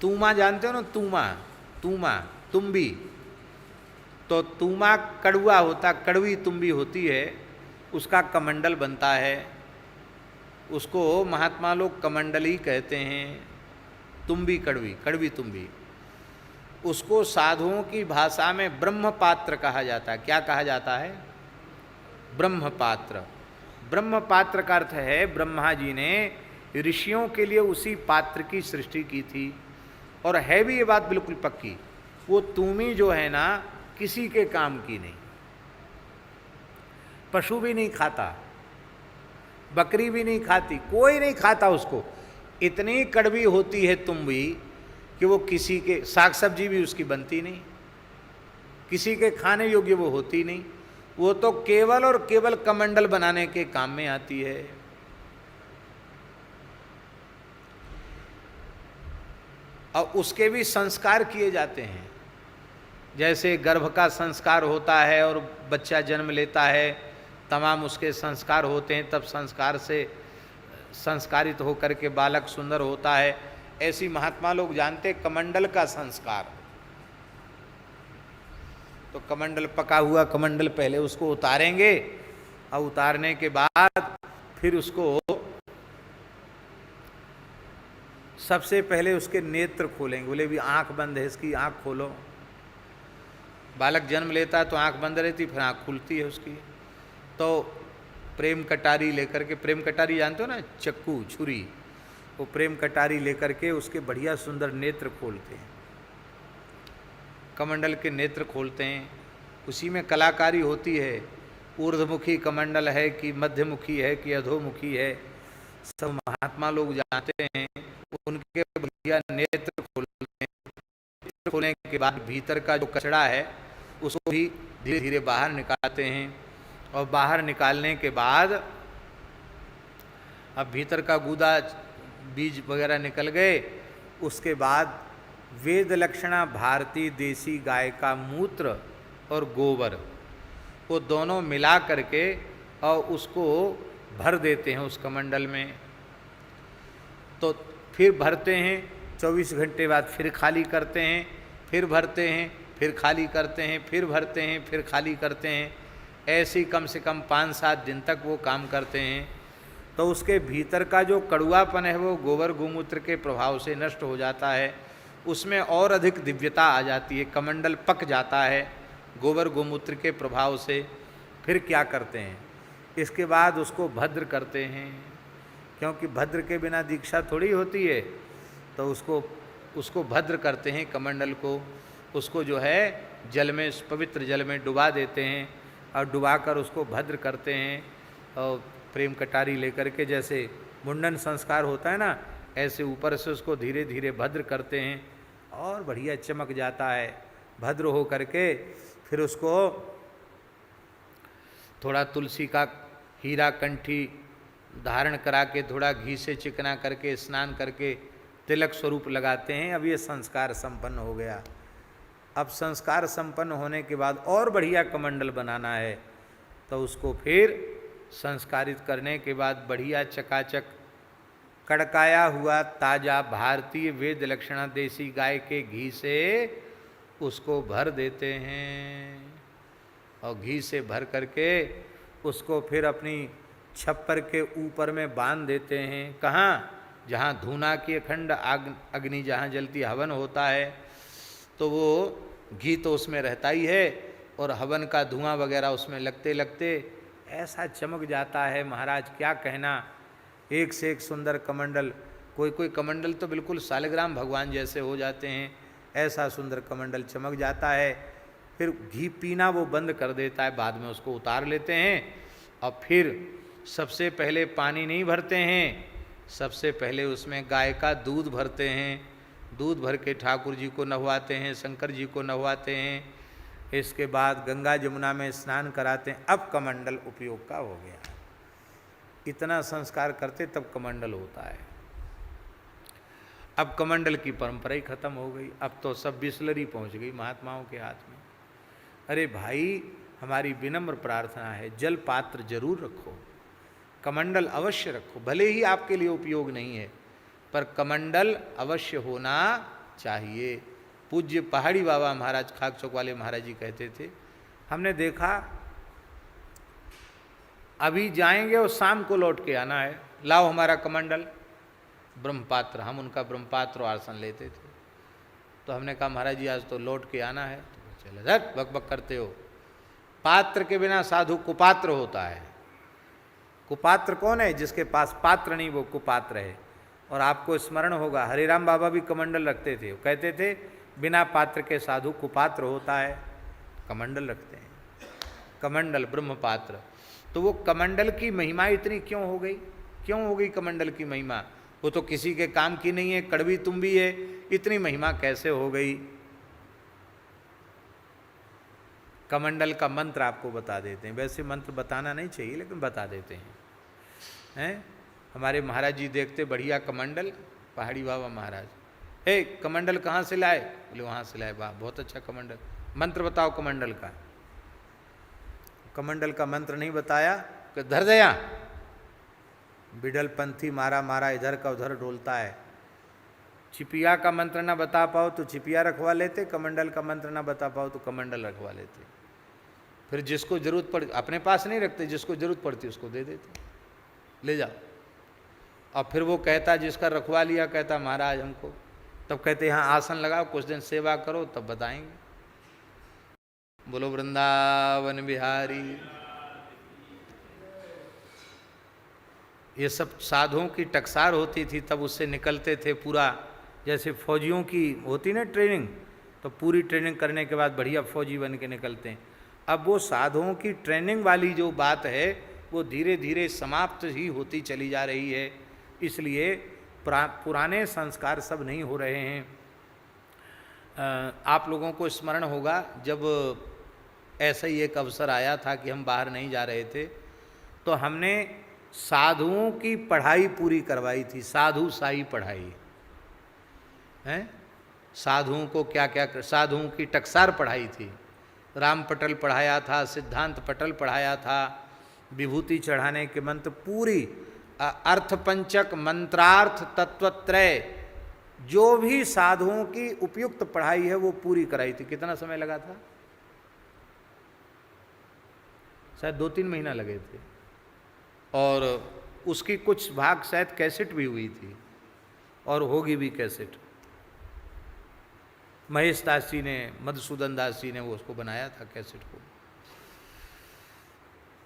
तूमा जानते हो ना, तूमा, तूमा तुम्बी, तो तूमा कड़वा होता, कड़वी तुम्बी होती है, उसका कमंडल बनता है, उसको महात्मा लोग कमंडली कहते हैं। तुम्बी कड़वी, कड़वी तुम्बी, उसको साधुओं की भाषा में ब्रह्म पात्र कहा जाता है। क्या कहा जाता है? ब्रह्म पात्र। ब्रह्म पात्र का अर्थ है ब्रह्मा जी ने ऋषियों के लिए उसी पात्र की सृष्टि की थी। और है भी ये बात बिल्कुल पक्की, वो तूमी जो है ना किसी के काम की नहीं, पशु भी नहीं खाता, बकरी भी नहीं खाती, कोई नहीं खाता उसको। इतनी कड़वी होती है तुम्बी कि वो किसी के, साग सब्जी भी उसकी बनती नहीं, किसी के खाने योग्य वो होती नहीं, वो तो केवल और केवल कमंडल बनाने के काम में आती है। और उसके भी संस्कार किए जाते हैं, जैसे गर्भ का संस्कार होता है और बच्चा जन्म लेता है, तमाम उसके संस्कार होते हैं, तब संस्कार से संस्कारित होकर के बालक सुंदर होता है। ऐसी महात्मा लोग जानते कमंडल का संस्कार। तो कमंडल, पका हुआ कमंडल पहले उसको उतारेंगे, और उतारने के बाद फिर उसको सबसे पहले उसके नेत्र खोलेंगे। बोले भी आंख बंद है इसकी, आंख खोलो। बालक जन्म लेता है तो आंख बंद रहती, फिर आंख खुलती है उसकी। तो प्रेम कटारी लेकर के, प्रेम कटारी जानते हो ना, चक्कू छुरी, वो प्रेम कटारी लेकर के उसके बढ़िया सुंदर नेत्र खोलते हैं, कमंडल के नेत्र खोलते हैं। उसी में कलाकारी होती है, ऊर्ध्वमुखी कमंडल है कि मध्यमुखी है कि अधोमुखी है, सब महात्मा लोग जानते हैं। उनके बढ़िया नेत्र खोलते हैं। नेत्र खोलने के बाद भीतर का जो कचड़ा है उसको भी धीरे धीरे बाहर निकालते हैं। और बाहर निकालने के बाद अब भीतर का गूदा, बीज वगैरह निकल गए। उसके बाद वेद लक्षणा भारतीय देसी गाय का मूत्र और गोबर, वो दोनों मिला करके और उसको भर देते हैं उस कमंडल में। तो फिर भरते हैं, 24 घंटे बाद फिर खाली करते हैं, फिर भरते हैं, फिर खाली करते हैं, फिर भरते हैं, फिर खाली करते हैं। ऐसे कम से कम 5-7 दिन तक वो काम करते हैं। तो उसके भीतर का जो कड़ुआपन है वो गोबर गोमूत्र के प्रभाव से नष्ट हो जाता है, उसमें और अधिक दिव्यता आ जाती है, कमंडल पक जाता है गोबर गोमूत्र के प्रभाव से। फिर क्या करते हैं, इसके बाद उसको भद्र करते हैं, क्योंकि भद्र के बिना दीक्षा थोड़ी होती है। तो उसको भद्र करते हैं कमंडल को, उसको जो है जल में, पवित्र जल में डुबा देते हैं और डुबाकर उसको भद्र करते हैं। और प्रेम कटारी लेकर के, जैसे मुंडन संस्कार होता है ना, ऐसे ऊपर से उसको धीरे धीरे भद्र करते हैं और बढ़िया चमक जाता है। भद्र हो करके फिर उसको थोड़ा तुलसी का हीरा कंठी धारण करा के, थोड़ा घी से चिकना करके, स्नान करके तिलक स्वरूप लगाते हैं। अब ये संस्कार संपन्न हो गया। अब संस्कार संपन्न होने के बाद और बढ़िया कमंडल बनाना है, तो उसको फिर संस्कारित करने के बाद बढ़िया चकाचक कड़काया हुआ ताज़ा भारतीय वेद लक्षणा देसी गाय के घी से उसको भर देते हैं। और घी से भर करके उसको फिर अपनी छप्पर के ऊपर में बांध देते हैं। कहाँ? जहाँ धूना की अखंड अग्नि जहाँ जलती, हवन होता है, तो वो घी तो उसमें रहता ही है और हवन का धुआं वगैरह उसमें लगते लगते ऐसा चमक जाता है महाराज, क्या कहना। एक से एक सुंदर कमंडल, कोई कोई कमंडल तो बिल्कुल सालिग्राम भगवान जैसे हो जाते हैं, ऐसा सुंदर कमंडल चमक जाता है। फिर घी पीना वो बंद कर देता है, बाद में उसको उतार लेते हैं। और फिर सबसे पहले पानी नहीं भरते हैं, सबसे पहले उसमें गाय का दूध भरते हैं। दूध भर के ठाकुर जी को नहवाते हैं, शंकर जी को नहवाते हैं। इसके बाद गंगा जमुना में स्नान कराते हैं। अब कमंडल उपयोग का हो गया। इतना संस्कार करते तब कमंडल होता है। अब कमंडल की परंपरा ही खत्म हो गई। अब तो सब बिस्लरी पहुंच गई महात्माओं के हाथ में। अरे भाई, हमारी विनम्र प्रार्थना है, जल पात्र जरूर रखो, कमंडल अवश्य रखो। भले ही आपके लिए उपयोग नहीं है, पर कमंडल अवश्य होना चाहिए। पूज्य पहाड़ी बाबा महाराज खाक चौक वाले महाराज जी कहते थे, हमने देखा अभी जाएंगे और शाम को लौट के आना है, लाओ हमारा कमंडल ब्रह्मपात्र। हम उनका ब्रह्मपात्र और आसन लेते थे। तो हमने कहा महाराज जी आज तो लौट के आना है। तो चले धत बक बक करते हो, पात्र के बिना साधु कुपात्र होता है। कुपात्र कौन है? जिसके पास पात्र नहीं वो कुपात्र है। और आपको स्मरण होगा हरिराम बाबा भी कमंडल रखते थे, वो कहते थे बिना पात्र के साधु कुपात्र होता है। कमंडल रखते हैं, कमंडल ब्रह्मपात्र। तो वो कमंडल की महिमा इतनी क्यों हो गई? क्यों हो गई कमंडल की महिमा? वो तो किसी के काम की नहीं है, कड़वी तुम्बी है, इतनी महिमा कैसे हो गई? कमंडल का मंत्र आपको बता देते हैं। वैसे मंत्र बताना नहीं चाहिए लेकिन बता देते हैं। हमारे महाराज जी देखते बढ़िया कमंडल, पहाड़ी बाबा महाराज, हे कमंडल कहाँ से लाए? बोले वहाँ से लाए। वाह बहुत अच्छा कमंडल, मंत्र बताओ कमंडल का। कमंडल का मंत्र नहीं बताया कि धर दया, बिडल पंथी मारा मारा इधर का उधर डोलता है। चिपिया का मंत्र ना बता पाओ तो चिपिया रखवा लेते, कमंडल का मंत्र ना बता पाओ तो कमंडल रखवा लेते। फिर जिसको जरूरत पड़, अपने पास नहीं रखते, जिसको जरूरत पड़ती उसको दे देते, ले जाओ। और फिर वो कहता जिसका रखवा लिया, कहता महाराज हमको, तब कहते यहाँ आसन लगाओ, कुछ दिन सेवा करो तब बताएंगे। बोलो वृंदावन बिहारी। ये सब साधुओं की टकसार होती थी, तब उससे निकलते थे पूरा। जैसे फौजियों की होती ना ट्रेनिंग, तो पूरी ट्रेनिंग करने के बाद बढ़िया फौजी बन के निकलते हैं। अब वो साधुओं की ट्रेनिंग वाली जो बात है वो धीरे धीरे समाप्त ही होती चली जा रही है। इसलिए पुराने संस्कार सब नहीं हो रहे हैं। आप लोगों को स्मरण होगा जब ऐसा ही एक अवसर आया था कि हम बाहर नहीं जा रहे थे, तो हमने साधुओं की पढ़ाई पूरी करवाई थी। साधु साई पढ़ाई है, साधुओं को क्या क्या, साधुओं की टकसार पढ़ाई थी। राम पटल पढ़ाया था, सिद्धांत पटल पढ़ाया था, विभूति चढ़ाने के मंत्र, पूरी अर्थ पंचक, मंत्रार्थ, तत्वत्रय, जो भी साधुओं की उपयुक्त पढ़ाई है वो पूरी कराई थी। कितना समय लगा था? शायद 2-3 महीना लगे थे। और उसकी कुछ भाग शायद कैसेट भी हुई थी और होगी भी कैसेट। महेश दास जी ने, मधुसूदन दास जी ने वो उसको बनाया था कैसेट को।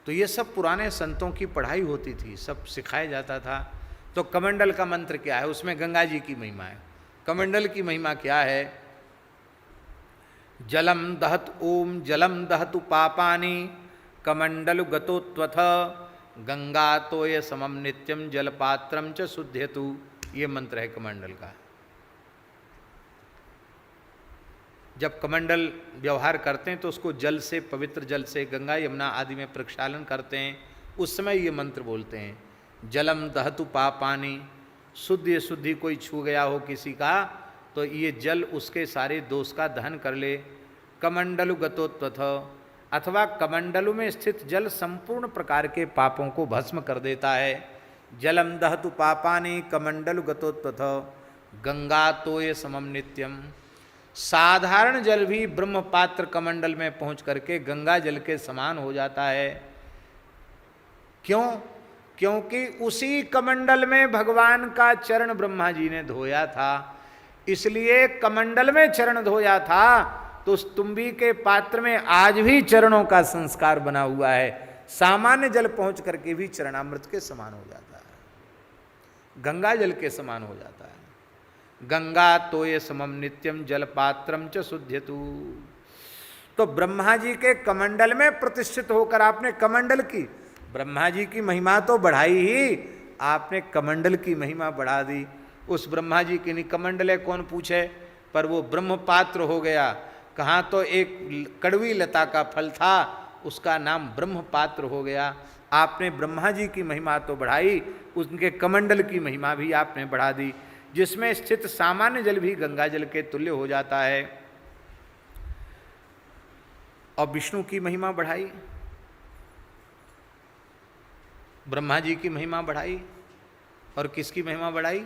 तो ये सब पुराने संतों की पढ़ाई होती थी, सब सिखाया जाता था। तो कमंडल का मंत्र क्या है? उसमें गंगा जी की महिमा है। कमंडल की महिमा क्या है? जलम दहत ओम जलम दहतु पापानि कमंडलु गतोत्वथ गंगा तोय समम नित्यम जलपात्रम च शुद्धयतु। ये मंत्र है कमंडल का। जब कमंडल व्यवहार करते हैं तो उसको जल से, पवित्र जल से, गंगा यमुना आदि में प्रक्षालन करते हैं, उस समय ये मंत्र बोलते हैं। जलम दहतु पापानि, शुद्धि कोई छू गया हो किसी का तो ये जल उसके सारे दोष का दहन कर ले। कमंडलु गतोत्वथ, अथवा कमंडलु में स्थित जल संपूर्ण प्रकार के पापों को भस्म कर देता है। जलम दहतु पापानि कमंडलु गतोत्वथ गंगा तोय समम नित्यम। साधारण जल भी ब्रह्म पात्र कमंडल में पहुंच करके गंगा जल के समान हो जाता है। क्यों? क्योंकि उसी कमंडल में भगवान का चरण ब्रह्मा जी ने धोया था, इसलिए कमंडल में चरण धोया था। तो उस तुम्बी के पात्र में आज भी चरणों का संस्कार बना हुआ है। सामान्य जल पहुंच करके भी चरणामृत के समान हो जाता है, गंगा जल के समान हो जाता है। गंगा तोय समम नित्यम जलपात्रम च शुद्धयतु। तो ब्रह्मा जी के कमंडल में प्रतिष्ठित होकर आपने कमंडल की, ब्रह्मा जी की महिमा तो बढ़ाई ही, आपने कमंडल की महिमा बढ़ा दी। उस ब्रह्मा जी की नहीं कमंडल है कौन पूछे, पर वो ब्रह्म पात्र हो गया। कहाँ तो एक कड़वी लता का फल था, उसका नाम ब्रह्म पात्र हो गया। आपने ब्रह्मा जी की महिमा तो बढ़ाई, उनके कमंडल की महिमा भी आपने बढ़ा दी, जिसमें स्थित सामान्य जल भी गंगा जल के तुल्य हो जाता है। और विष्णु की महिमा बढ़ाई, ब्रह्मा जी की महिमा बढ़ाई, और किसकी महिमा बढ़ाई?